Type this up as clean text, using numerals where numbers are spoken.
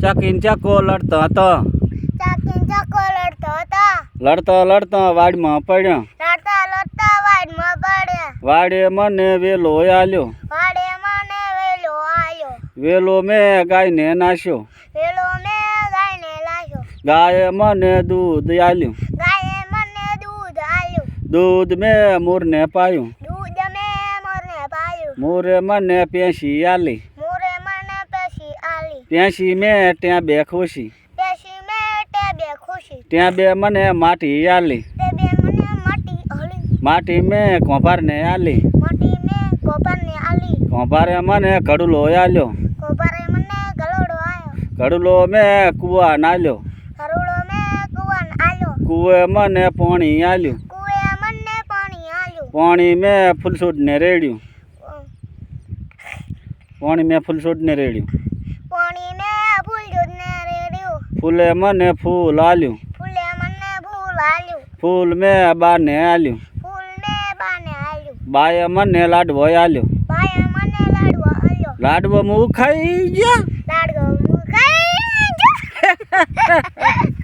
ચાકીન Chaco લડતો હતો. ચાકીન Chaco લડતો હતો. લડતા લડતા વાડમાં પડ્યો. લડતા લડતા વાડમાં પડ્યા. વાડે મને વેલો આલ્યો. વાડે મને વેલો આયો. વેલો મેં ગાયને નાખ્યો. વેલો મેં ગાયને લાગ્યો. ગાયે મને દૂધ આલ્યું. ગાયે મને દૂધ આલ્યું. દૂધ મેં મોરને પાયું. દૂધ મેં મોરને પાયું. મોરે મને પેશી આલી. મોરે મને પેશી આલી. પેશી મેં ત્યાં બે ખુશી. પેશી મેં તે બે ખુશી. ત્યાં બે મને માટી આલી. તે બે મને માટી આલી. માટી મેં કોભારને આલી. માટી મેં કોભારને આલી. કોભારે મને કડુલો આલ્યો. કોભારે મને ગલોડો આયો. કડુલો મેં કુવા નાલ્યો. હરોળો મેં કુવાન આલ્યો. કુએ મને પાણી આલ્યું. કુએ મને પાણી આલ્યું. પાણી મેં ફૂલસૂટને રેડ્યું. પાણી મેં ફૂલસૂટને રેડ્યું. પાણી મેં ફૂલજોતને રેડ્યું. ફૂલે મને ફૂલ આલ્યું. ફૂલે મને ફૂલ આલ્યું. ફૂલ મેં બાને આલ્યું. ફૂલ મેં બાને આલ્યું. બાએ મને લાડવો આલ્યો. બાએ મને લાડવો આલ્યો. લાડવો હું ખાઈ ગયા. લાડવો હું ખાઈ ગયો.